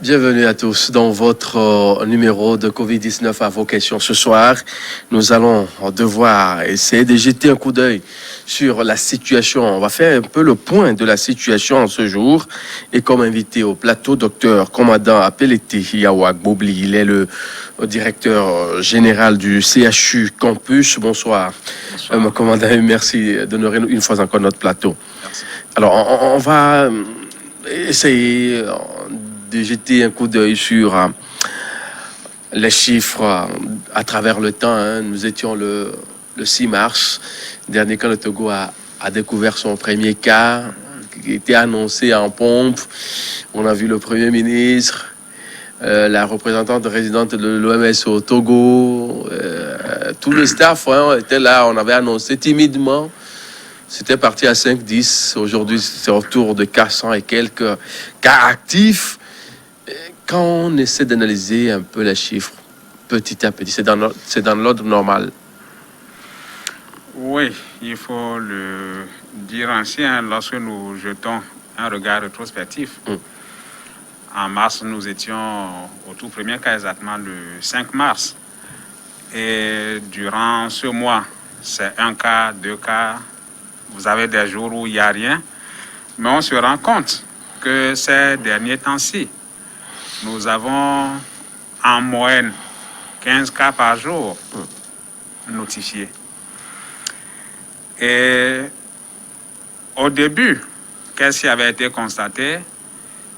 Bienvenue à tous dans votre numéro de Covid-19 à vos questions. Ce soir, nous allons devoir essayer de jeter un coup d'œil sur la situation. On va faire un peu le point de la situation en ce jour. Et comme invité au plateau, docteur commandant Apelete Yawak Bobli. Il est le directeur général du CHU Campus. Bonsoir. Bonsoir. Commandant, merci d'honorer une fois encore notre plateau. Merci. Alors, on va essayer de jeter un coup d'œil sur les chiffres à travers le temps. Nous étions le 6 mars dernier quand le Togo a découvert son premier cas qui était annoncé en pompe. On a vu le Premier ministre, la représentante résidente de l'OMS au Togo, tout le staff était là. On avait annoncé timidement. C'était parti à 5-10. Aujourd'hui, c'est autour de 400 et quelques cas actifs. Quand on essaie d'analyser un peu les chiffres, petit à petit, c'est dans l'ordre normal. Oui, il faut le dire ainsi, lorsque nous jetons un regard rétrospectif. En mars, nous étions au tout premier cas, exactement le 5 mars. Et durant ce mois, c'est un cas, 2 cas. Vous avez des jours où il n'y a rien. Mais on se rend compte que ces derniers temps-ci, nous avons en moyenne 15 cas par jour notifiés. Et au début, qu'est-ce qui avait été constaté?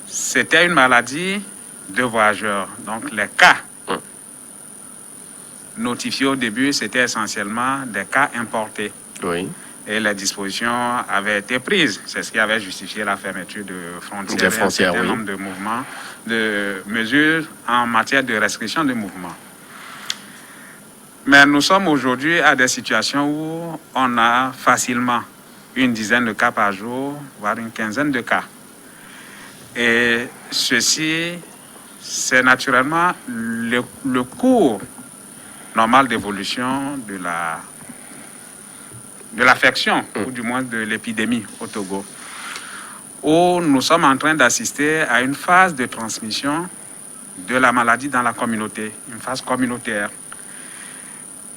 C'était une maladie de voyageurs. Donc les cas notifiés au début, c'était essentiellement des cas importés. Oui. Et les dispositions avaient été prises. C'est ce qui avait justifié la fermeture de frontières, un certain nombre de mouvements, de mesures en matière de restriction de mouvement. Mais nous sommes aujourd'hui à des situations où on a facilement une dizaine de cas par jour, voire une quinzaine de cas. Et ceci, c'est naturellement le cours normal d'évolution de l'affection, ou du moins de l'épidémie au Togo, où nous sommes en train d'assister à une phase de transmission de la maladie dans la communauté, une phase communautaire.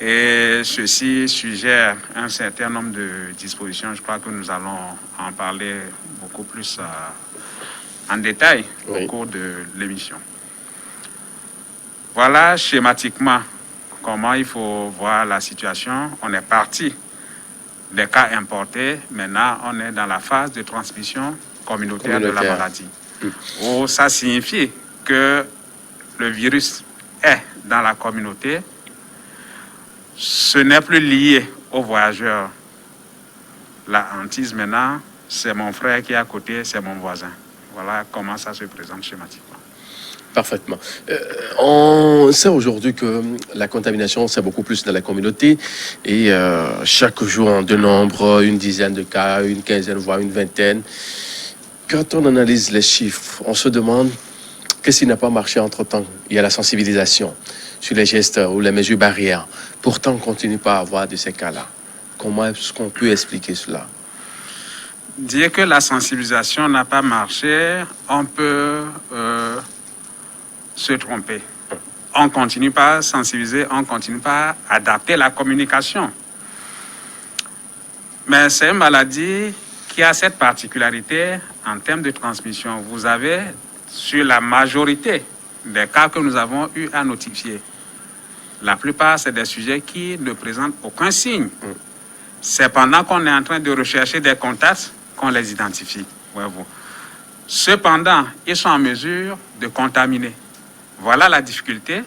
Et ceci suggère un certain nombre de dispositions. Je crois que nous allons en parler beaucoup plus en détail au cours de l'émission. Voilà schématiquement comment il faut voir la situation. On est parti des cas importés. Maintenant, on est dans la phase de transmission communautaire de la maladie. Où ça signifie que le virus est dans la communauté. Ce n'est plus lié aux voyageurs. La hantise maintenant, c'est mon frère qui est à côté, c'est mon voisin. Voilà comment ça se présente schématiquement. Parfaitement. On sait aujourd'hui que la contamination, c'est beaucoup plus dans la communauté. Et chaque jour, on dénombre une dizaine de cas, une quinzaine, voire une vingtaine. Quand on analyse les chiffres, on se demande qu'est-ce qui n'a pas marché entre-temps. Il y a la sensibilisation sur les gestes ou les mesures barrières. Pourtant, on ne continue pas à avoir de ces cas-là. Comment est-ce qu'on peut expliquer cela? Dire que la sensibilisation n'a pas marché, on peut se tromper. On ne continue pas à sensibiliser, on ne continue pas à adapter la communication. Mais c'est une maladie qui a cette particularité en termes de transmission. Vous avez, sur la majorité des cas que nous avons eu à notifier, la plupart, c'est des sujets qui ne présentent aucun signe. C'est pendant qu'on est en train de rechercher des contacts qu'on les identifie. Cependant, ils sont en mesure de contaminer. Voilà la difficulté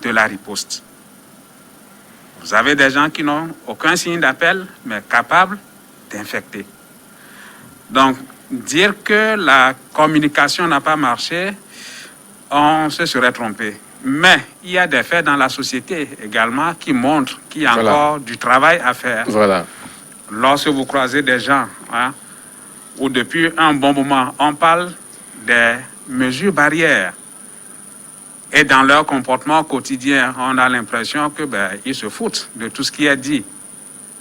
de la riposte. Vous avez des gens qui n'ont aucun signe d'appel, mais capables d'infecter. Donc, dire que la communication n'a pas marché, on se serait trompé. Mais il y a des faits dans la société également qui montrent qu'il y a encore du travail à faire. Voilà. Lorsque vous croisez des gens, où depuis un bon moment, on parle des mesures barrières, et dans leur comportement quotidien, on a l'impression que ils se foutent de tout ce qui est dit,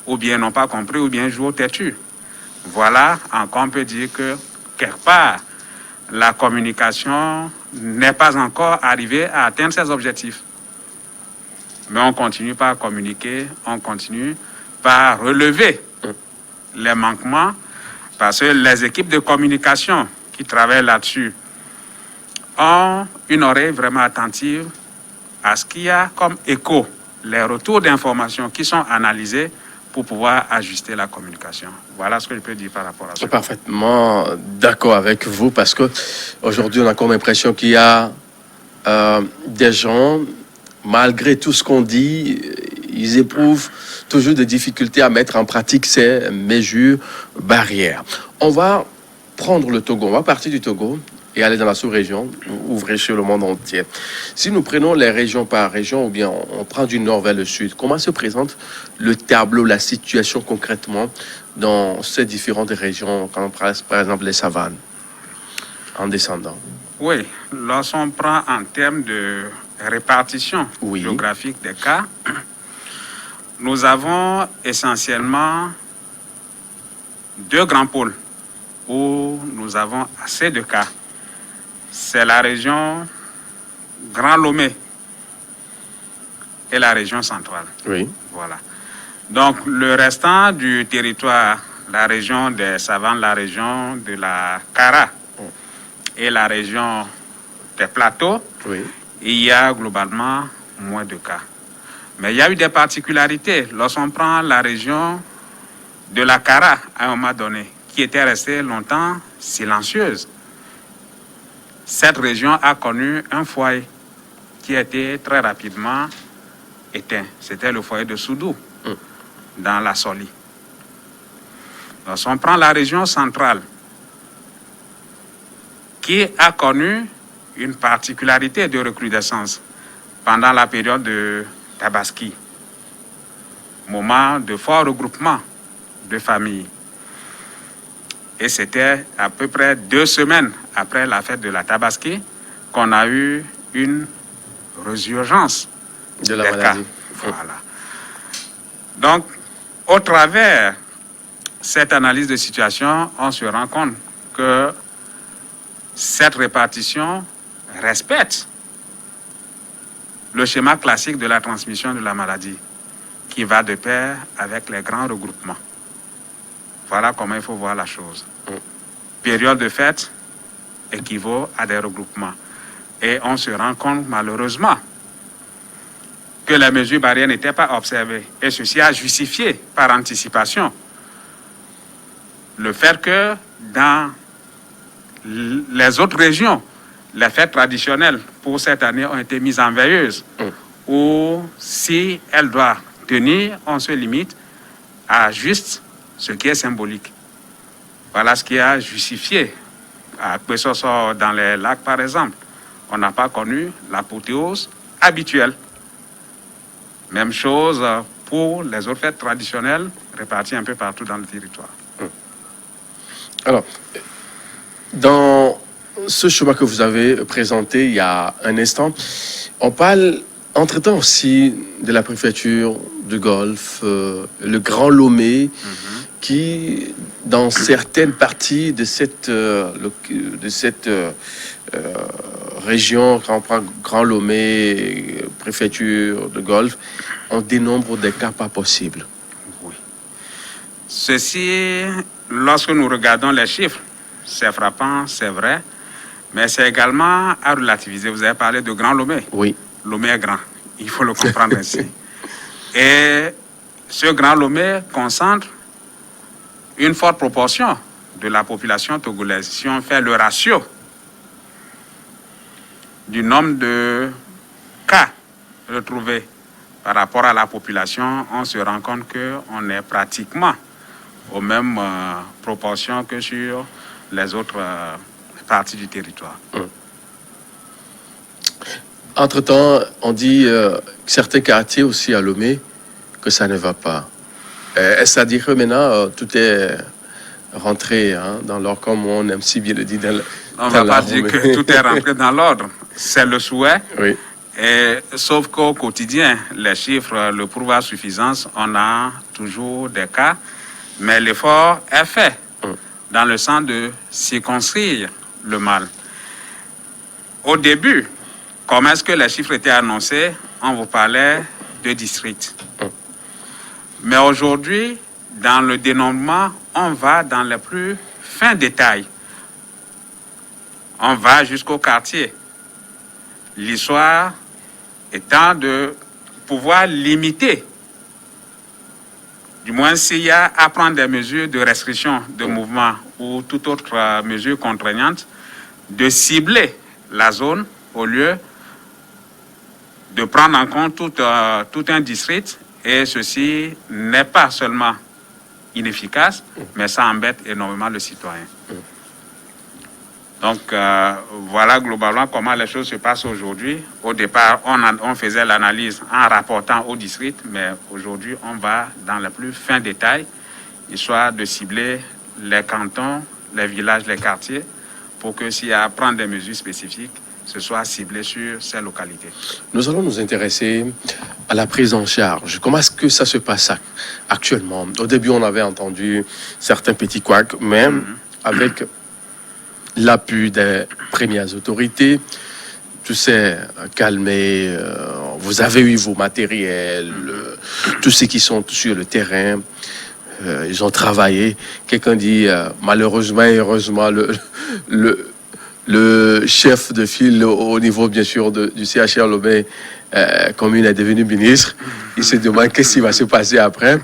ou bien n'ont pas compris, ou bien jouent au têtu. Voilà, encore on peut dire que quelque part, la communication n'est pas encore arrivé à atteindre ses objectifs. Mais on continue par communiquer, on continue par relever les manquements, parce que les équipes de communication qui travaillent là-dessus ont une oreille vraiment attentive à ce qu'il y a comme écho, les retours d'informations qui sont analysés pour pouvoir ajuster la communication. Voilà ce que je peux dire par rapport à ça. Parfaitement d'accord avec vous, parce que aujourd'hui on a comme l'impression qu'il y a des gens, malgré tout ce qu'on dit, ils éprouvent toujours des difficultés à mettre en pratique ces mesures barrières. On va prendre le Togo, on va partir du Togo et aller dans la sous-région, ouvrir sur le monde entier. Si nous prenons les région par région, ou bien on prend du nord vers le sud, comment se présente le tableau, la situation concrètement dans ces différentes régions, quand on prend par exemple les savanes, en descendant? Oui, lorsqu'on prend en termes de répartition géographique des cas, nous avons essentiellement deux grands pôles où nous avons assez de cas. C'est la région Grand Lomé et la région centrale. Oui. Voilà. Donc, le restant du territoire, la région des savanes, la région de la Kara et la région des plateaux, il y a globalement moins de cas. Mais il y a eu des particularités. Lorsqu'on prend la région de la Kara, à un moment donné, qui était restée longtemps silencieuse, cette région a connu un foyer qui a été très rapidement éteint. C'était le foyer de Soudou, dans la Soli. Lorsqu'on prend la région centrale, qui a connu une particularité de recrudescence pendant la période de Tabaski, moment de fort regroupement de familles. Et c'était à peu près 2 semaines après la fête de la Tabaski qu'on a eu une résurgence de la maladie. Voilà. Donc, au travers cette analyse de situation, on se rend compte que cette répartition respecte le schéma classique de la transmission de la maladie qui va de pair avec les grands regroupements. Voilà comment il faut voir la chose. Période de fête équivaut à des regroupements. Et on se rend compte malheureusement que les mesures barrières n'étaient pas observées. Et ceci a justifié par anticipation le fait que dans les autres régions, les fêtes traditionnelles pour cette année ont été mises en veilleuse. Ou si elles doivent tenir, on se limite à juste ce qui est symbolique. Voilà ce qui a justifié. À Kwesoso, dans les lacs, par exemple, on n'a pas connu l'apothéose habituelle. Même chose pour les autres fêtes traditionnelles réparties un peu partout dans le territoire. Alors, dans ce schéma que vous avez présenté il y a un instant, on parle entre-temps aussi de la préfecture du Golfe, le Grand Lomé, qui, dans certaines parties de cette région, quand on prend Grand Lomé, préfecture de Golfe, on dénombre des cas pas possibles. Oui. Ceci, lorsque nous regardons les chiffres, c'est frappant, c'est vrai, mais c'est également à relativiser. Vous avez parlé de Grand Lomé. Oui. Lomé est grand, il faut le comprendre ainsi. Et ce Grand Lomé concentre une forte proportion de la population togolaise. Si on fait le ratio du nombre de cas retrouvés par rapport à la population, on se rend compte qu'on est pratiquement aux mêmes proportions que sur les autres parties du territoire. Entre-temps, on dit certains quartiers aussi à Lomé que ça ne va pas. Est-ce à dire que maintenant tout est rentré dans l'ordre, comme on aime si bien le dire on ne va pas dire que tout est rentré dans l'ordre. C'est le souhait. Oui. Et, sauf qu'au quotidien, les chiffres le prouvent à suffisance. On a toujours des cas, mais l'effort est fait dans le sens de circonscrire le mal. au début, comment est-ce que les chiffres étaient annoncés? On vous parlait de districts. Mais aujourd'hui, dans le dénombrement, on va dans les plus fins détails. On va jusqu'au quartier. L'histoire étant de pouvoir limiter, du moins s'il y a à prendre des mesures de restriction de mouvement ou toute autre mesure contraignante, de cibler la zone au lieu de prendre en compte tout un district. Et ceci n'est pas seulement inefficace, mais ça embête énormément le citoyen. Donc, voilà globalement comment les choses se passent aujourd'hui. Au départ, on faisait l'analyse en rapportant au district, mais aujourd'hui, on va dans le plus fin détail, histoire de cibler les cantons, les villages, les quartiers, pour que s'il y a à prendre des mesures spécifiques, ce soit ciblé sur ces localités. Nous allons nous intéresser à la prise en charge. Comment est-ce que ça se passe actuellement? Au début, on avait entendu certains petits couacs, mais avec l'appui des premières autorités, tout s'est calmé. Vous avez eu vos matériels, tous ceux qui sont sur le terrain, ils ont travaillé. Quelqu'un dit malheureusement et heureusement, le chef de file au niveau, bien sûr, du CHR Lomé commune est devenu ministre. Il se demande qu'est-ce qui va se passer après.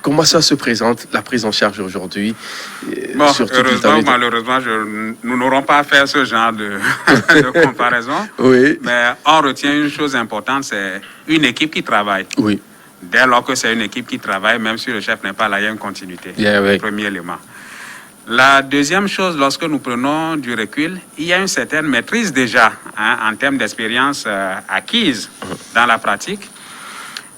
Comment ça se présente, la prise en charge aujourd'hui? Bon, heureusement, malheureusement, nous n'aurons pas à faire ce genre de comparaison. Oui. Mais on retient une chose importante, c'est une équipe qui travaille. Oui. Dès lors que c'est une équipe qui travaille, même si le chef n'est pas là, il y a une continuité. Yeah, oui. Premier élément. La deuxième chose, lorsque nous prenons du recul, il y a une certaine maîtrise déjà en termes d'expérience acquise dans la pratique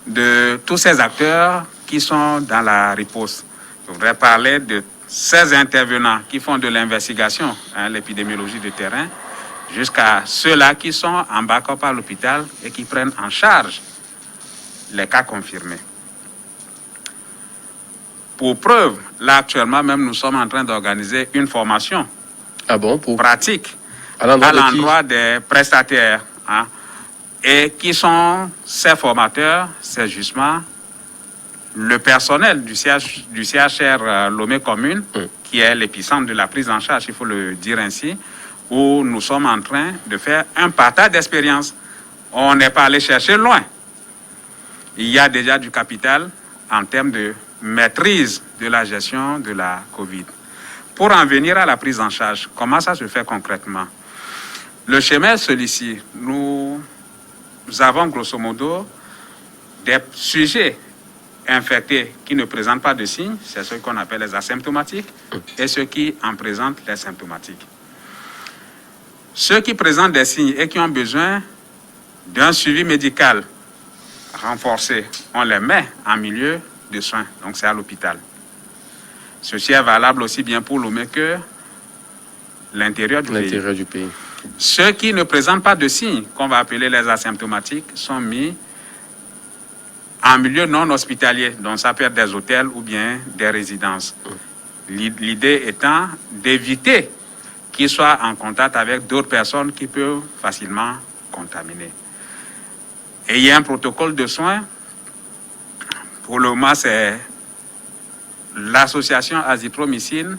de tous ces acteurs qui sont dans la riposte. Je voudrais parler de ces intervenants qui font de l'investigation, l'épidémiologie de terrain, jusqu'à ceux-là qui sont en backup à l'hôpital et qui prennent en charge les cas confirmés. Pour preuve, là actuellement même, nous sommes en train d'organiser une formation pratique à l'endroit des prestataires. Et qui sont ces formateurs? C'est justement le personnel du CHR Lomé Commune, qui est l'épicentre de la prise en charge, il faut le dire ainsi, où nous sommes en train de faire un partage d'expérience. On n'est pas allé chercher loin. Il y a déjà du capital en termes de maîtrise de la gestion de la COVID. Pour en venir à la prise en charge, comment ça se fait concrètement? Le schéma est celui-ci. Nous avons grosso modo des sujets infectés qui ne présentent pas de signes, c'est ceux qu'on appelle les asymptomatiques, et ceux qui en présentent les symptomatiques. Ceux qui présentent des signes et qui ont besoin d'un suivi médical renforcé, on les met en milieu de soins, donc c'est à l'hôpital. Ceci est valable aussi bien pour Lomé que l'intérieur du pays. Ceux qui ne présentent pas de signes, qu'on va appeler les asymptomatiques, sont mis en milieu non hospitalier, donc ça peut être des hôtels ou bien des résidences. L'idée étant d'éviter qu'ils soient en contact avec d'autres personnes qui peuvent facilement contaminer. Et il y a un protocole de soins. Pour le moment, c'est l'association azithromycine,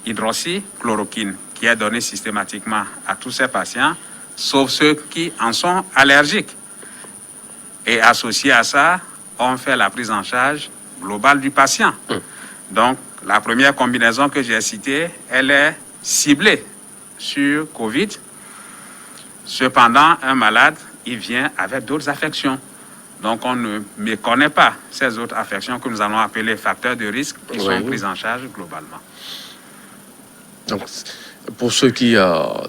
hydroxychloroquine, qui est donnée systématiquement à tous ces patients, sauf ceux qui en sont allergiques. Et associé à ça, on fait la prise en charge globale du patient. Donc, la première combinaison que j'ai citée, elle est ciblée sur COVID. Cependant, un malade, il vient avec d'autres affections. Donc, on ne méconnaît pas ces autres affections que nous allons appeler facteurs de risque qui sont prises en charge globalement. Donc, pour ceux qui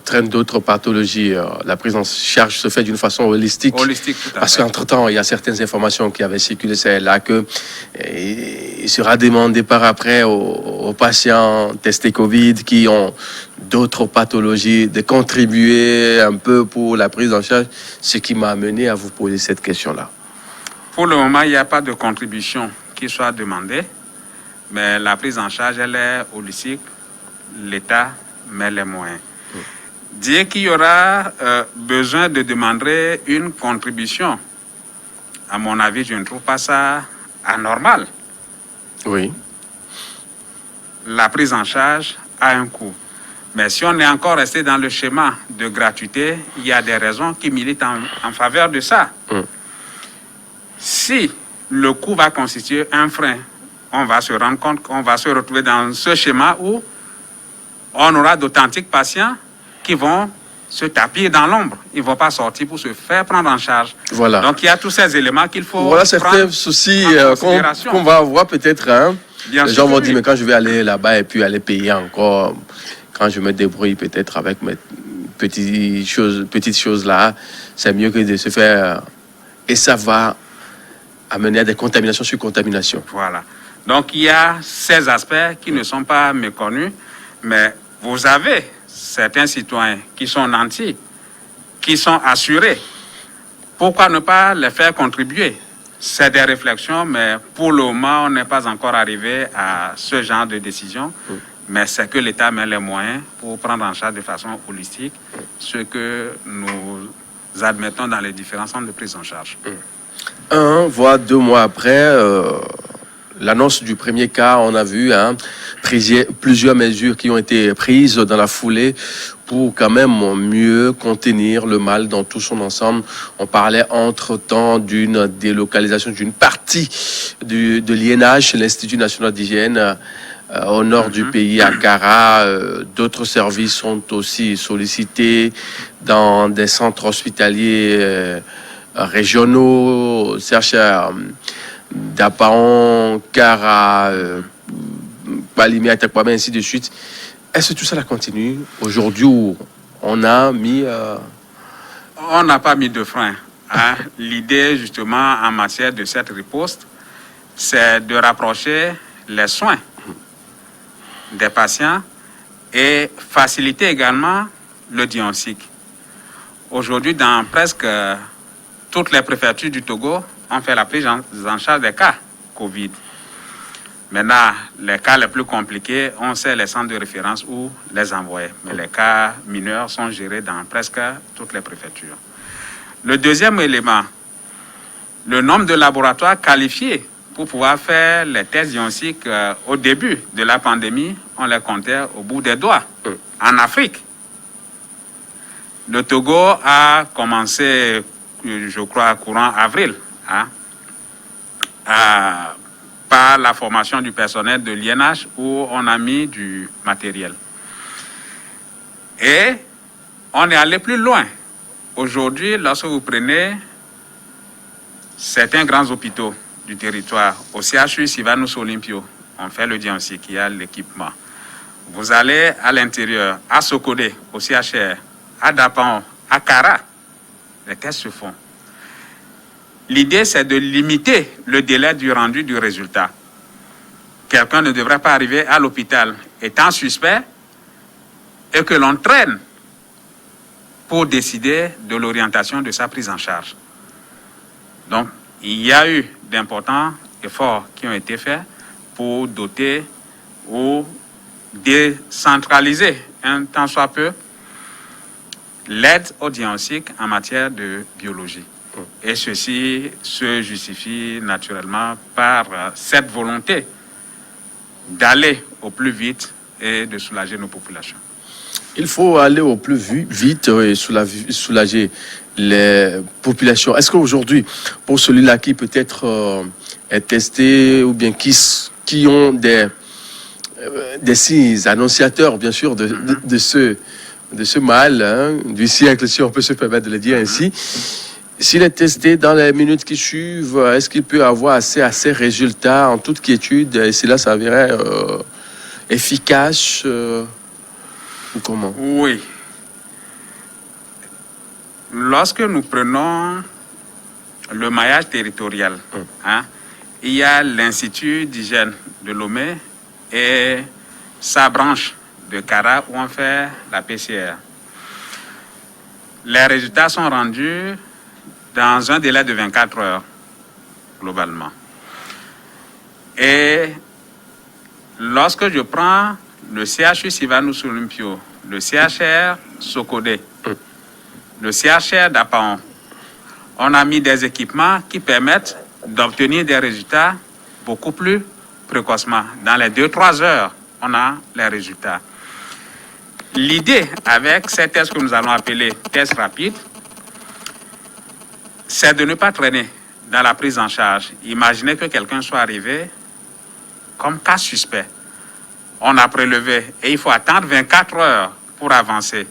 traînent d'autres pathologies, la prise en charge se fait d'une façon holistique. Holistique, tout à fait. Parce qu'entre-temps, il y a certaines informations qui avaient circulé, c'est là que il sera demandé par après aux patients testés Covid qui ont d'autres pathologies de contribuer un peu pour la prise en charge, ce qui m'a amené à vous poser cette question-là. Pour le moment, il n'y a pas de contribution qui soit demandée, mais la prise en charge, elle est holistique. L'État met les moyens. Dire qu'il y aura besoin de demander une contribution, à mon avis, je ne trouve pas ça anormal. Oui. La prise en charge a un coût. Mais si on est encore resté dans le schéma de gratuité, il y a des raisons qui militent en faveur de ça. Si le coût va constituer un frein, on va se rendre compte qu'on va se retrouver dans ce schéma où on aura d'authentiques patients qui vont se tapir dans l'ombre. Ils ne vont pas sortir pour se faire prendre en charge. Voilà. Donc il y a tous ces éléments qu'il faut Voilà certains soucis qu'on va avoir peut-être. Hein. Les gens vont dire, mais quand je vais aller là-bas et puis aller payer encore, quand je me débrouille peut-être avec mes petites choses là, c'est mieux que de se faire... Et ça va amener à des contaminations sur contamination. Voilà. Donc il y a ces aspects qui ne sont pas méconnus, mais vous avez certains citoyens qui sont nantis, qui sont assurés. Pourquoi ne pas les faire contribuer? C'est des réflexions, mais pour le moment, on n'est pas encore arrivé à ce genre de décision. Mais c'est que l'État met les moyens pour prendre en charge de façon holistique ce que nous admettons dans les différents centres de prise en charge. 1 voire 2 mois après l'annonce du premier cas, on a vu plusieurs mesures qui ont été prises dans la foulée pour quand même mieux contenir le mal dans tout son ensemble. On parlait entre-temps d'une délocalisation d'une partie de l'INH, l'Institut national d'hygiène, au nord du pays, à Kara. D'autres services sont aussi sollicités dans des centres hospitaliers régionaux, chercheurs d'Apaon, Kara, Palimé, Atakwame, ainsi de suite. Est-ce que tout ça la continue aujourd'hui où on a mis... On n'a pas mis de frein. Hein. L'idée, justement, en matière de cette riposte, c'est de rapprocher les soins des patients et faciliter également le diagnostic. Aujourd'hui, dans presque toutes les préfectures du Togo, on fait la prise en charge des cas Covid. Maintenant, les cas les plus compliqués, on sait les centres de référence où les envoyer. Mais les cas mineurs sont gérés dans presque toutes les préfectures. Le deuxième élément, le nombre de laboratoires qualifiés pour pouvoir faire les tests diagnostiques au début de la pandémie, on les comptait au bout des doigts. En Afrique, le Togo a commencé, je crois, courant avril, par la formation du personnel de l'INH où on a mis du matériel. Et on est allé plus loin. Aujourd'hui, lorsque vous prenez certains grands hôpitaux du territoire, au CHU Sylvanus Olympio, on fait le diagnostic, il y a l'équipement. Vous allez à l'intérieur, à Sokodé, au CHR, à Dapan, à Kara, les tests se font. L'idée, c'est de limiter le délai du rendu du résultat. Quelqu'un ne devrait pas arriver à l'hôpital étant suspect et que l'on traîne pour décider de l'orientation de sa prise en charge. Donc, il y a eu d'importants efforts qui ont été faits pour doter ou décentraliser un tant soit peu l'aide au diagnostic en matière de biologie. Et ceci se justifie naturellement par cette volonté d'aller au plus vite et de soulager nos populations. Il faut aller au plus vite et soulager les populations. Est-ce qu'aujourd'hui, pour celui-là qui peut-être est testé ou bien qui ont des signes annonciateurs, bien sûr, de ce mal, du siècle, si on peut se permettre de le dire ainsi, s'il est testé dans les minutes qui suivent, est-ce qu'il peut avoir accès à ces résultats en toute quiétude et cela s'avérait efficace ou comment? Oui. Lorsque nous prenons le maillage territorial, il y a l'Institut d'hygiène de Lomé et sa branche de Kara où on fait la PCR. Les résultats sont rendus dans un délai de 24 heures, globalement. Et lorsque je prends le CHU Sylvanus Olympio, le CHR Sokodé, le CHR d'Apaon, on a mis des équipements qui permettent d'obtenir des résultats beaucoup plus précocement. Dans les 2-3 heures, on a les résultats. L'idée avec ces tests que nous allons appeler tests rapides, c'est de ne pas traîner dans la prise en charge. Imaginez que quelqu'un soit arrivé comme cas suspect. On a prélevé et il faut attendre 24 heures pour avancer.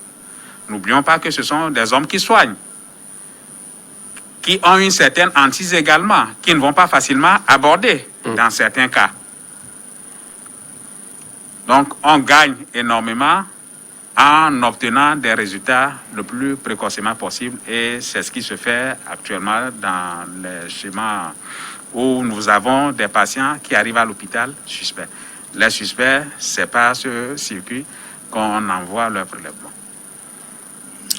N'oublions pas que ce sont des hommes qui soignent, qui ont une certaine hantise également, qui ne vont pas facilement aborder dans certains cas. Donc, on gagne énormément en obtenant des résultats le plus précocement possible et c'est ce qui se fait actuellement dans les schémas où nous avons des patients qui arrivent à l'hôpital suspects. Les suspects, c'est par ce circuit qu'on envoie leur prélèvement.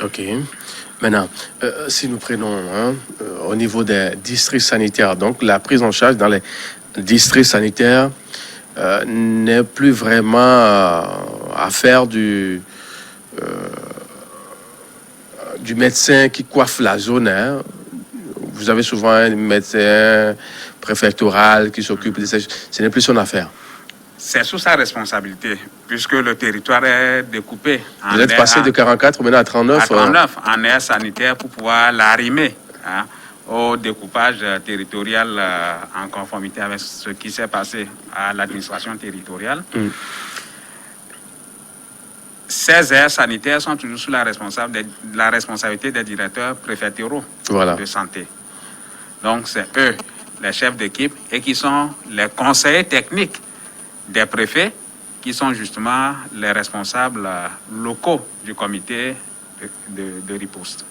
OK. Maintenant, si nous prenons au niveau des districts sanitaires, donc la prise en charge dans les districts sanitaires n'est plus vraiment affaire du médecin qui coiffe la zone. Hein. Vous avez souvent un médecin préfectoral qui s'occupe de ça. Ce n'est plus son affaire. C'est sous sa responsabilité, puisque le territoire est découpé. Vous êtes passé de 44 maintenant à 39. À 39 en aire sanitaire pour pouvoir l'arrimer au découpage territorial en conformité avec ce qui s'est passé à l'administration territoriale. Ces aires sanitaires sont toujours sous la responsabilité des directeurs préfectoraux de santé. Donc, c'est eux, les chefs d'équipe, et qui sont les conseillers techniques des préfets, qui sont justement les responsables locaux du comité de riposte.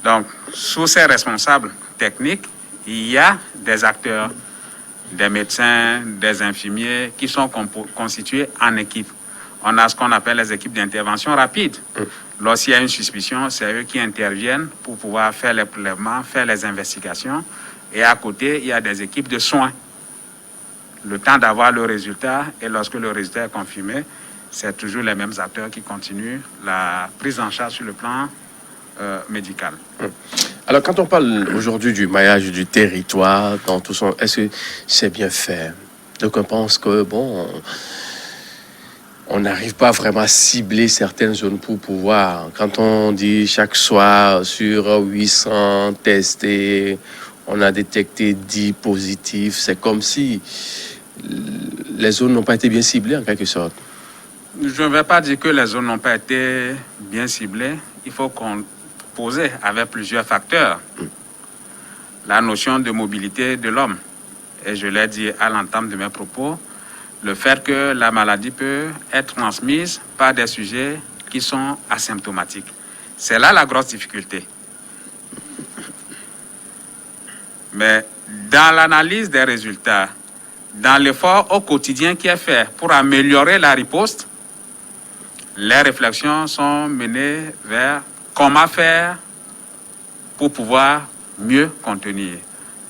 Donc, sous ces responsables techniques, il y a des acteurs, des médecins, des infirmiers qui sont constitués en équipe. On a ce qu'on appelle les équipes d'intervention rapide. Lorsqu'il y a une suspicion, c'est eux qui interviennent pour pouvoir faire les prélèvements, faire les investigations. Et à côté, il y a des équipes de soins. Le temps d'avoir le résultat, et lorsque le résultat est confirmé, c'est toujours les mêmes acteurs qui continuent la prise en charge sur le plan médical. Alors, quand on parle aujourd'hui du maillage du territoire, dans tout son, est-ce que c'est bien fait? Donc, on pense que, bon, on n'arrive pas vraiment à cibler certaines zones pour pouvoir. Quand on dit chaque soir sur 800 testés, on a détecté 10 positifs, c'est comme si les zones n'ont pas été bien ciblées en quelque sorte. Je ne vais pas dire que les zones n'ont pas été bien ciblées. Il faut qu'on pose avec plusieurs facteurs. La notion de mobilité de l'homme. Et je l'ai dit à l'entame de mes propos, le fait que la maladie peut être transmise par des sujets qui sont asymptomatiques. C'est là la grosse difficulté. Mais dans l'analyse des résultats, dans l'effort au quotidien qui est fait pour améliorer la riposte, les réflexions sont menées vers comment faire pour pouvoir mieux contenir.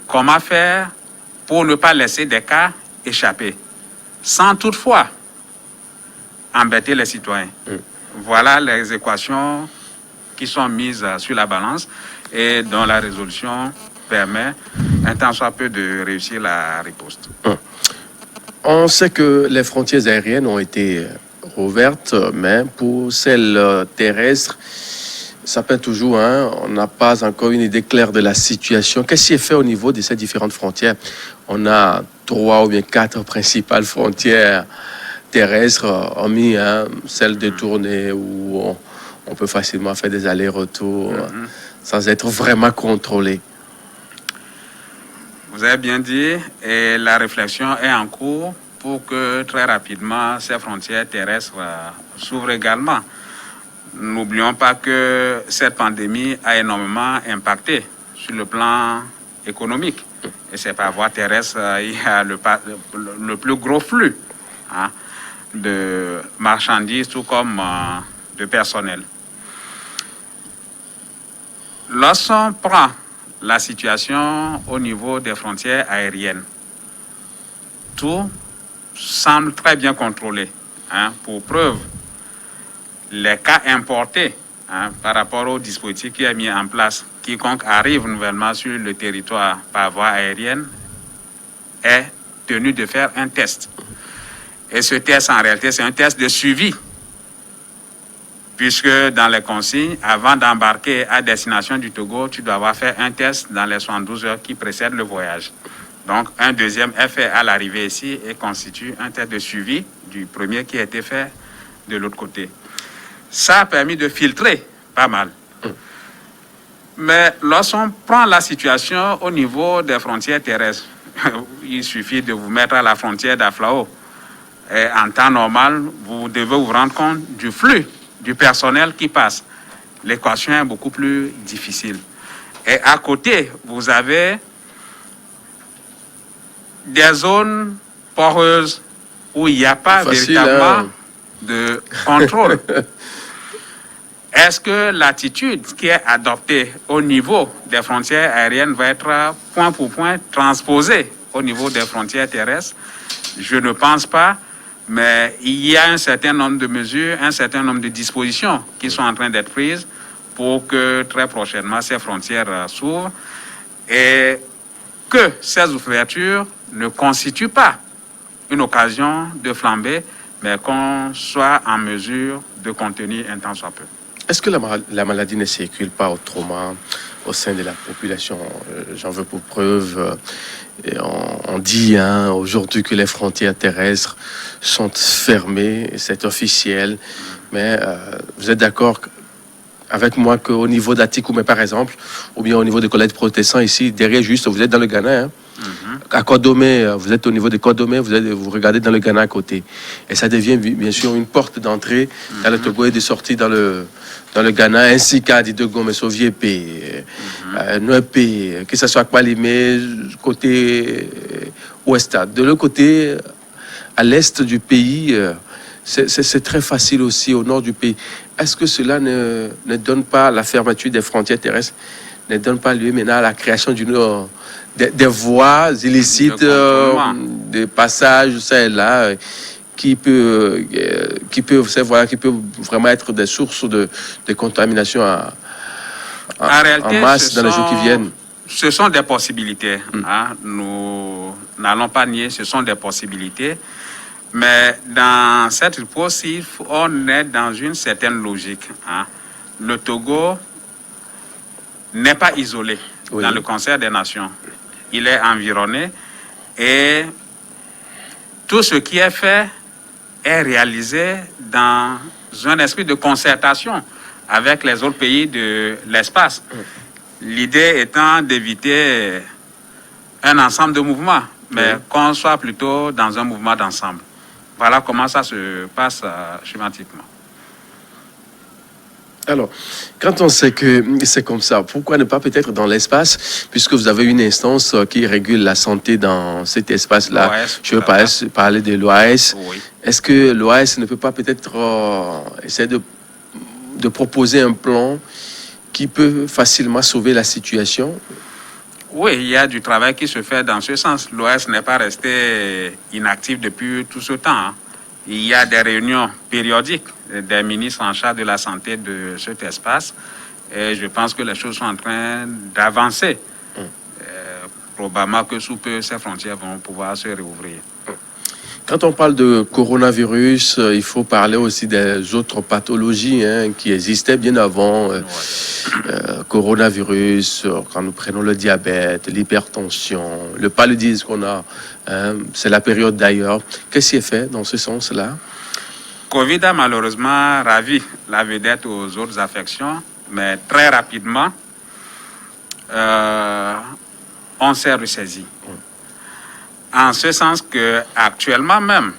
Comment faire pour ne pas laisser des cas échapper, sans toutefois embêter les citoyens. Voilà les équations qui sont mises sur la balance et dont la résolution permet un tant soit peu de réussir la riposte. On sait que les frontières aériennes ont été rouvertes, mais pour celles terrestres, ça peine toujours. On n'a pas encore une idée claire de la situation. Qu'est-ce qui est fait au niveau de ces différentes frontières? On a 3 ou bien 4 principales frontières terrestres, hormis celle de tournée où on peut facilement faire des allers-retours sans être vraiment contrôlé. Vous avez bien dit, et la réflexion est en cours pour que très rapidement ces frontières terrestres s'ouvrent également. N'oublions pas que cette pandémie a énormément impacté sur le plan économique. Et c'est par voie terrestre, il y a le plus gros flux de marchandises, tout comme de personnel. Lorsqu'on prend la situation au niveau des frontières aériennes, tout semble très bien contrôlé. Hein. Pour preuve, les cas importés par rapport au dispositif qui est mis en place, quiconque arrive nouvellement sur le territoire par voie aérienne est tenu de faire un test. Et ce test, en réalité, c'est un test de suivi. Puisque dans les consignes, avant d'embarquer à destination du Togo, tu dois avoir fait un test dans les 72 heures qui précèdent le voyage. Donc, un deuxième est fait à l'arrivée ici et constitue un test de suivi du premier qui a été fait de l'autre côté. Ça a permis de filtrer pas mal. Mais lorsqu'on prend la situation au niveau des frontières terrestres, il suffit de vous mettre à la frontière d'Aflao. Et en temps normal, vous devez vous rendre compte du flux du personnel qui passe. L'équation est beaucoup plus difficile. Et à côté, vous avez des zones poreuses où il n'y a pas véritablement de contrôle. Est-ce que l'attitude qui est adoptée au niveau des frontières aériennes va être point pour point transposée au niveau des frontières terrestres? Je ne pense pas, mais il y a un certain nombre de mesures, un certain nombre de dispositions qui sont en train d'être prises pour que très prochainement ces frontières s'ouvrent et que ces ouvertures ne constituent pas une occasion de flamber, mais qu'on soit en mesure de contenir un tant soit peu. Est-ce que la maladie ne circule pas autrement au sein de la population? J'en veux pour preuve. On dit aujourd'hui que les frontières terrestres sont fermées, c'est officiel. Mais vous êtes d'accord avec moi qu'au niveau d'Atikoumé, par exemple, ou bien au niveau des collèges protestants ici, derrière juste, vous êtes dans le Ghana, à Kodomé, vous êtes au niveau de Kodomé, vous regardez dans le Ghana à côté. Et ça devient bien sûr une porte d'entrée dans le Togo et de sortie dans le Ghana, ainsi qu'à Didogome, Soviépe, Nouépé, que ce soit Kwalimé, côté ouest. De l'autre côté, à l'est du pays, c'est très facile aussi au nord du pays. Est-ce que cela ne donne pas, la fermeture des frontières terrestres, ne donne pas lieu maintenant à la création des voies illicites, de passages, ça et là, qui peuvent vraiment être des sources de contamination en masse dans les jours qui viennent? Ce sont des possibilités. Nous n'allons pas nier, ce sont des possibilités. Mais dans cette hypothèse, on est dans une certaine logique. Le Togo n'est pas isolé dans le concert des nations. Il est environné et tout ce qui est fait est réalisé dans un esprit de concertation avec les autres pays de l'espace. L'idée étant d'éviter un ensemble de mouvements, mais qu'on soit plutôt dans un mouvement d'ensemble. Voilà comment ça se passe schématiquement. Alors, quand on sait que c'est comme ça, pourquoi ne pas peut-être dans l'espace, puisque vous avez une instance qui régule la santé dans cet espace-là? Je veux parler de l'OAS. Oui. Est-ce que l'OAS ne peut pas peut-être essayer de proposer un plan qui peut facilement sauver la situation? Oui, il y a du travail qui se fait dans ce sens. L'OAS n'est pas resté inactif depuis tout ce temps. Il y a des réunions périodiques des ministres en charge de la santé de cet espace. Et je pense que les choses sont en train d'avancer. Probablement que sous peu, ces frontières vont pouvoir se réouvrir. Quand on parle de coronavirus, il faut parler aussi des autres pathologies qui existaient bien avant. Coronavirus, quand nous prenons le diabète, l'hypertension, le paludisme qu'on a, c'est la période d'ailleurs. Qu'est-ce qui est fait dans ce sens-là? Covid a malheureusement ravi la vedette aux autres affections, mais très rapidement, on s'est ressaisi. En ce sens qu'actuellement même,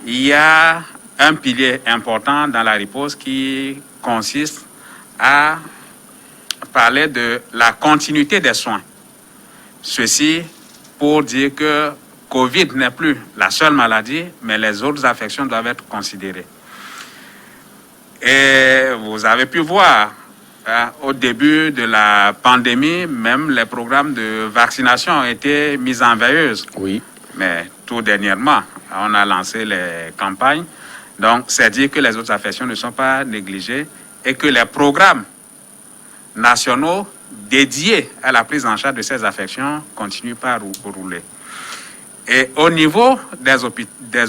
il y a un pilier important dans la riposte qui consiste à parler de la continuité des soins. Ceci pour dire que Covid n'est plus la seule maladie, mais les autres affections doivent être considérées. Et vous avez pu voir, au début de la pandémie, même les programmes de vaccination ont été mis en veilleuse. Oui. Mais tout dernièrement, on a lancé les campagnes. Donc, c'est dire que les autres affections ne sont pas négligées et que les programmes nationaux dédiés à la prise en charge de ces affections continuent par rouler. Et au niveau des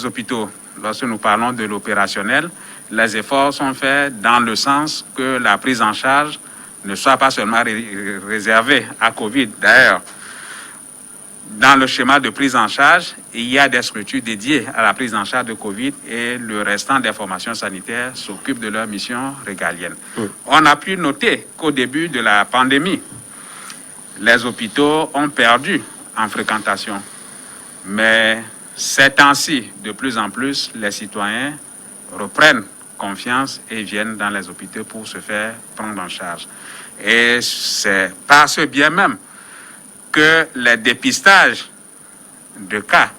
hôpitaux, lorsque nous parlons de l'opérationnel, les efforts sont faits dans le sens que la prise en charge ne soit pas seulement réservée à Covid. D'ailleurs, dans le schéma de prise en charge, il y a des structures dédiées à la prise en charge de Covid et le restant des formations sanitaires s'occupent de leur mission régalienne. On a pu noter qu'au début de la pandémie, les hôpitaux ont perdu en fréquentation. Mais ces temps-ci, de plus en plus, les citoyens reprennent confiance et viennent dans les hôpitaux pour se faire prendre en charge. Et c'est par ce biais même que les dépistages de cas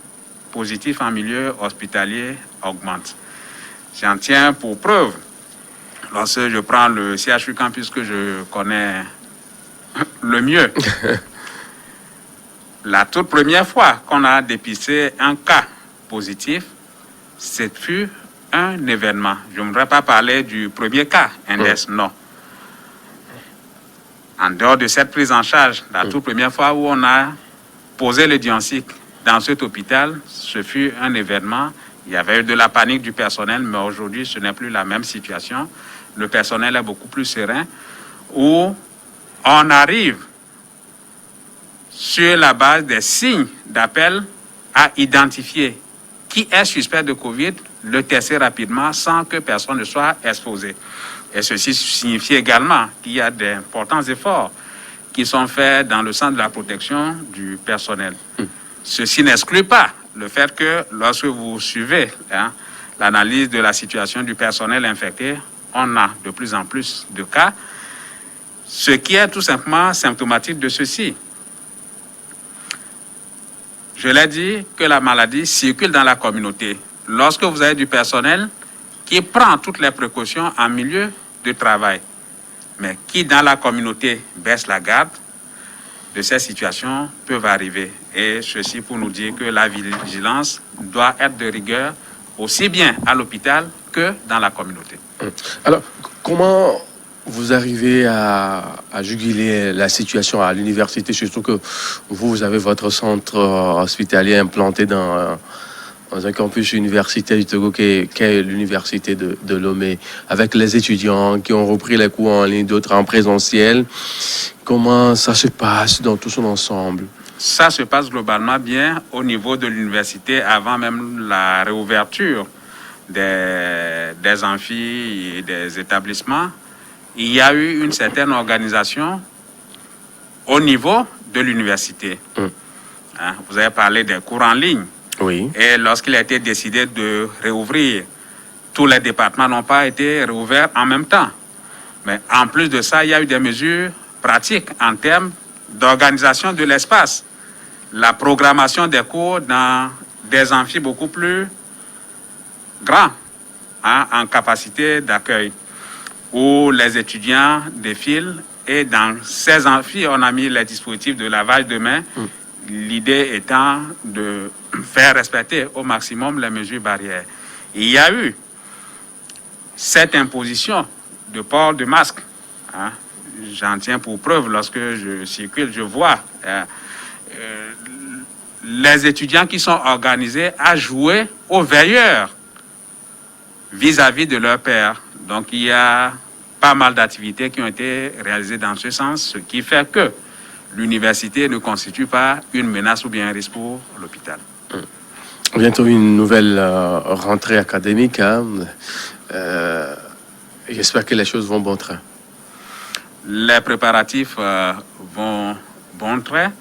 positifs en milieu hospitalier augmentent. J'en tiens pour preuve, lorsque je prends le CHU Campus que je connais le mieux, la toute première fois qu'on a dépisté un cas positif, ce fut un événement. Je ne voudrais pas parler du premier cas, index, non. En dehors de cette prise en charge, la toute première fois où on a posé le diagnostic dans cet hôpital, ce fut un événement. Il y avait eu de la panique du personnel, mais aujourd'hui, ce n'est plus la même situation. Le personnel est beaucoup plus serein, où on arrive sur la base des signes d'appel à identifier qui est suspect de Covid, le tester rapidement sans que personne ne soit exposé. Et ceci signifie également qu'il y a d'importants efforts qui sont faits dans le sens de la protection du personnel. Ceci n'exclut pas le fait que lorsque vous suivez l'analyse de la situation du personnel infecté, on a de plus en plus de cas, ce qui est tout simplement symptomatique de ceci. Je l'ai dit que la maladie circule dans la communauté. Lorsque vous avez du personnel qui prend toutes les précautions en milieu de travail, mais qui dans la communauté baisse la garde, de ces situations peuvent arriver. Et ceci pour nous dire que la vigilance doit être de rigueur aussi bien à l'hôpital que dans la communauté. Alors, comment vous arrivez à juguler la situation à l'université, surtout que vous avez votre centre hospitalier implanté dans un campus universitaire du Togo qui est l'université de Lomé, avec les étudiants qui ont repris les cours en ligne, d'autres en présentiel. Comment ça se passe dans tout son ensemble? Ça se passe globalement bien au niveau de l'université avant même la réouverture des amphis et des établissements. Il y a eu une certaine organisation au niveau de l'université. Vous avez parlé des cours en ligne. Oui. Et lorsqu'il a été décidé de réouvrir, tous les départements n'ont pas été réouverts en même temps. Mais en plus de ça, il y a eu des mesures pratiques en termes d'organisation de l'espace. La programmation des cours dans des amphis beaucoup plus grands, en capacité d'accueil, où les étudiants défilent. Et dans ces amphis, on a mis les dispositifs de lavage de mains. L'idée étant de faire respecter au maximum les mesures barrières. Il y a eu cette imposition de port de masque. J'en tiens pour preuve lorsque je circule, je vois les étudiants qui sont organisés à jouer aux veilleurs vis-à-vis de leur père. Donc il y a pas mal d'activités qui ont été réalisées dans ce sens, ce qui fait que l'université ne constitue pas une menace ou bien un risque pour l'hôpital. Bientôt une nouvelle rentrée académique. J'espère que les choses vont bon train. Les préparatifs vont bon train.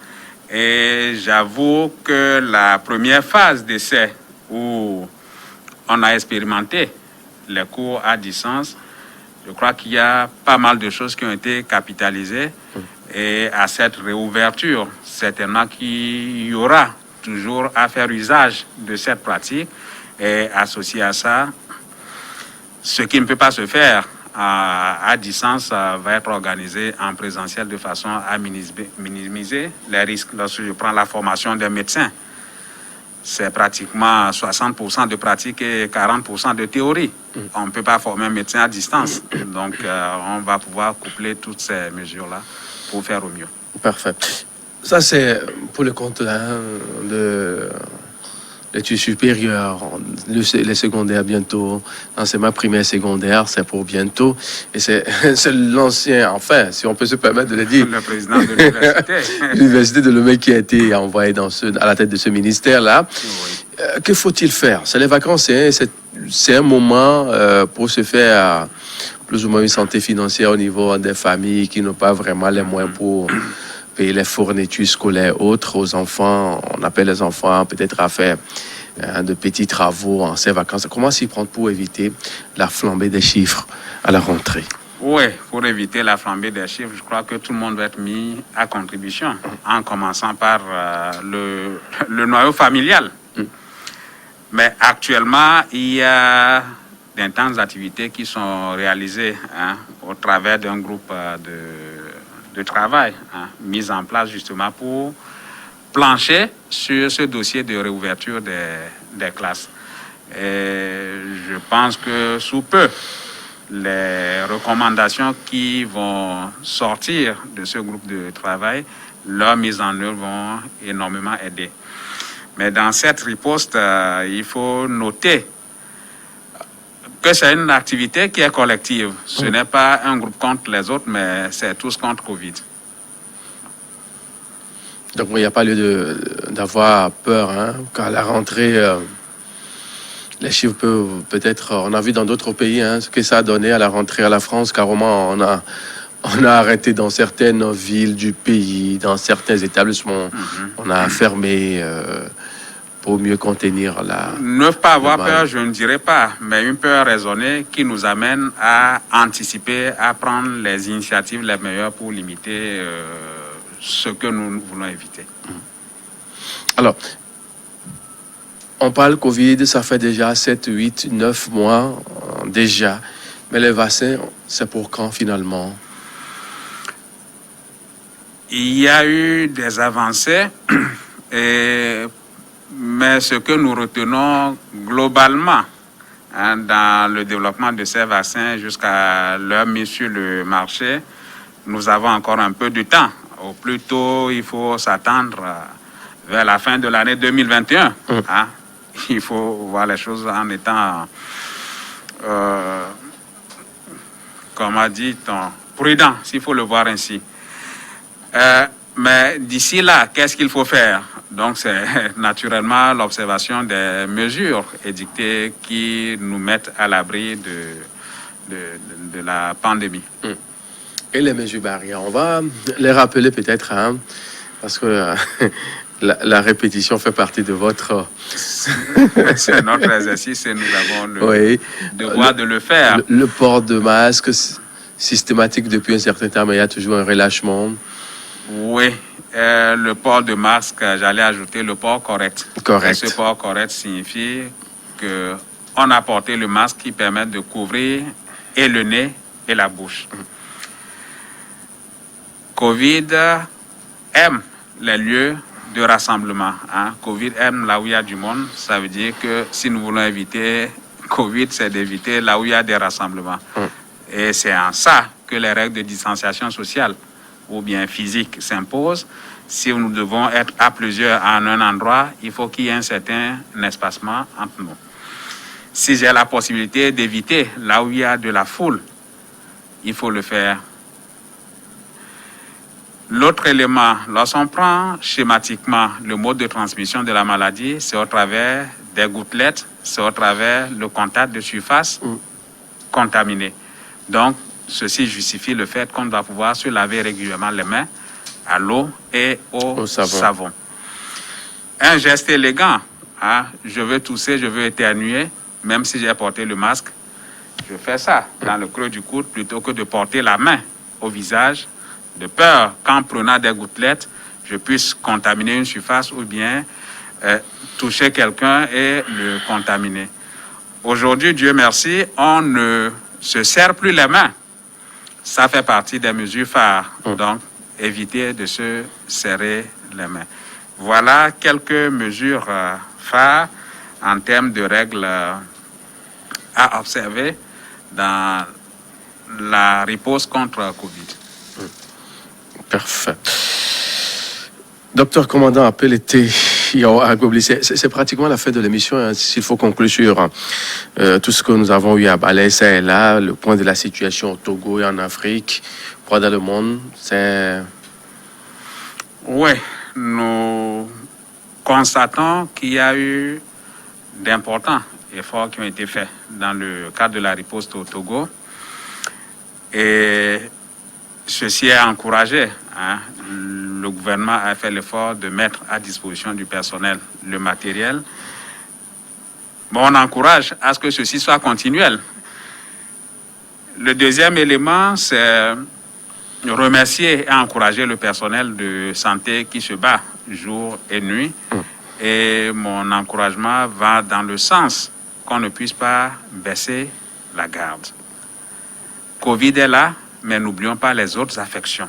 Et j'avoue que la première phase d'essai où on a expérimenté les cours à distance, je crois qu'il y a pas mal de choses qui ont été capitalisées. Et à cette réouverture, certainement qu'il y aura toujours à faire usage de cette pratique. Et associé à ça, ce qui ne peut pas se faire à distance va être organisé en présentiel de façon à minimiser les risques. Lorsque je prends la formation des médecins, c'est pratiquement 60% de pratique et 40% de théorie. On ne peut pas former un médecin à distance. Donc, on va pouvoir coupler toutes ces mesures-là pour faire au mieux. Parfait. Ça, c'est pour le compte de l'étude supérieure, les secondaires bientôt, enseignement primaire secondaire, c'est pour bientôt. Et c'est l'ancien, enfin, si on peut se permettre de le dire, Le président de l'université. l'université de Lomé qui a été envoyé à la tête de ce ministère-là. Oui. Que faut-il faire? C'est les vacances, c'est un moment pour se faire plus ou moins une santé financière au niveau des familles qui n'ont pas vraiment les moyens pour payer les fournitures scolaires autres aux enfants. On appelle les enfants peut-être à faire de petits travaux en ces vacances. Comment s'y prendre pour éviter la flambée des chiffres à la rentrée? Oui, pour éviter la flambée des chiffres, je crois que tout le monde va être mis à contribution, en commençant par le noyau familial. Mais actuellement, il y a d'intenses activités qui sont réalisées au travers d'un groupe de travail mis en place justement pour plancher sur ce dossier de réouverture des classes. Et je pense que sous peu, les recommandations qui vont sortir de ce groupe de travail, leur mise en œuvre vont énormément aider. Mais dans cette riposte, il faut noter que c'est une activité qui est collective. Ce n'est pas un groupe contre les autres, mais c'est tous contre Covid. Donc, il n'y a pas lieu d'avoir peur qu'à la rentrée, les chiffres peuvent peut-être... On a vu dans d'autres pays ce que ça a donné à la rentrée à la France. Carrément, on a arrêté dans certaines villes du pays, dans certains établissements. On a fermé pour mieux contenir la... Ne pas avoir peur, je ne dirais pas, mais une peur raisonnée qui nous amène à anticiper, à prendre les initiatives les meilleures pour limiter ce que nous voulons éviter. Alors, on parle Covid, ça fait déjà 7, 8, 9 mois déjà. Mais les vaccins, c'est pour quand finalement? Il y a eu des avancées, mais ce que nous retenons globalement dans le développement de ces vaccins jusqu'à leur mise sur le marché, nous avons encore un peu de temps. Au plus tôt, il faut s'attendre vers la fin de l'année 2021. Il faut voir les choses en étant, comment dit-on, prudent, s'il faut le voir ainsi. Mais d'ici là, qu'est-ce qu'il faut faire? Donc, c'est naturellement l'observation des mesures édictées qui nous mettent à l'abri de la pandémie. Et les mesures barrières, on va les rappeler peut-être, parce que la répétition fait partie de votre... C'est notre exercice et nous avons le devoir de le faire. Le port de masque systématique depuis un certain temps, mais il y a toujours un relâchement. Oui, le port de masque, j'allais ajouter le port correct. Correct. Et ce port correct signifie qu'on a porté le masque qui permet de couvrir et le nez et la bouche. Covid aime les lieux de rassemblement. Covid aime là où il y a du monde. Ça veut dire que si nous voulons éviter Covid, c'est d'éviter là où il y a des rassemblements. Et c'est en ça que les règles de distanciation sociale ou bien physique s'imposent. Si nous devons être à plusieurs en un endroit, il faut qu'il y ait un certain espacement entre nous. Si j'ai la possibilité d'éviter là où il y a de la foule, il faut le faire. L'autre élément, lorsqu'on prend schématiquement le mode de transmission de la maladie, c'est au travers des gouttelettes, c'est au travers le contact de surface contaminée. Donc, ceci justifie le fait qu'on doit pouvoir se laver régulièrement les mains à l'eau et au savon. Un geste élégant, je veux tousser, je veux éternuer, même si j'ai porté le masque, je fais ça dans le creux du coude plutôt que de porter la main au visage, de peur qu'en prenant des gouttelettes, je puisse contaminer une surface ou bien toucher quelqu'un et le contaminer. Aujourd'hui, Dieu merci, on ne se serre plus les mains. Ça fait partie des mesures phares. Donc, éviter de se serrer les mains. Voilà quelques mesures phares en termes de règles à observer dans la riposte contre Covid. Parfait. Docteur commandant, appel était c'est pratiquement la fin de l'émission. Hein, s'il faut conclure sur tout ce que nous avons eu à balayer, ça et là, le point de la situation au Togo et en Afrique, quoi dans le monde, c'est... Oui, nous constatons qu'il y a eu d'importants efforts qui ont été faits dans le cadre de la riposte au Togo. Et ceci est encouragé. Hein. Le gouvernement a fait l'effort de mettre à disposition du personnel le matériel. Bon, on encourage à ce que ceci soit continuel. Le deuxième élément, c'est remercier et encourager le personnel de santé qui se bat jour et nuit. Et mon encouragement va dans le sens qu'on ne puisse pas baisser la garde. Covid est là, mais n'oublions pas les autres affections.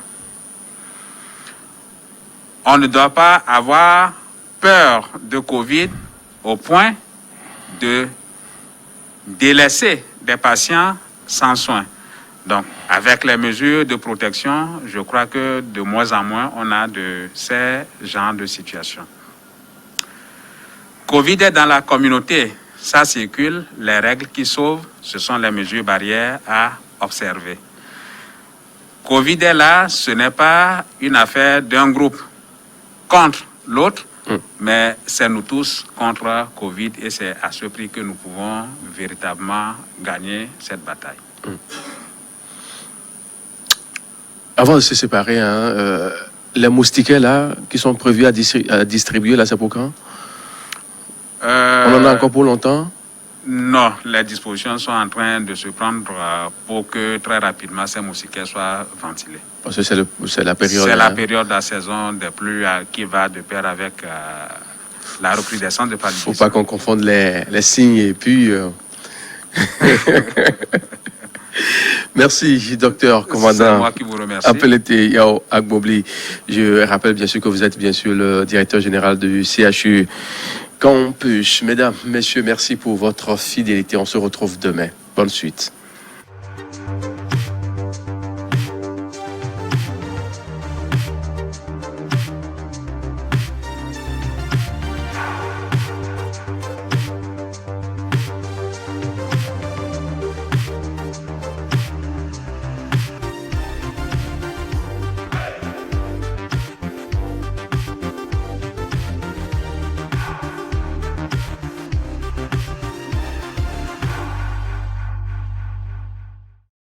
On ne doit pas avoir peur de Covid au point de délaisser des patients sans soins. Donc, avec les mesures de protection, je crois que de moins en moins, on a de ces genres de situations. Covid est dans la communauté, ça circule. Les règles qui sauvent, ce sont les mesures barrières à observer. Covid est là, ce n'est pas une affaire d'un groupe contre l'autre, mais c'est nous tous contre Covid et c'est à ce prix que nous pouvons véritablement gagner cette bataille. Avant de se séparer, hein, les moustiquaires là, qui sont prévus à distribuer, là, c'est pour quand? On en a encore pour longtemps? Non, les dispositions sont en train de se prendre pour que très rapidement ces moustiquaires soient ventilés. Parce que c'est la période. C'est la période de la saison des pluies qui va de pair avec la recrudescence de paludisme. Il ne faut pas qu'on confonde les signes et puis... Merci, docteur, commandant. C'est moi qui vous remercie. Appelé Yao Agbobli. Je rappelle bien sûr que vous êtes bien sûr le directeur général du CHU Campus. Mesdames, messieurs, merci pour votre fidélité. On se retrouve demain. Bonne suite.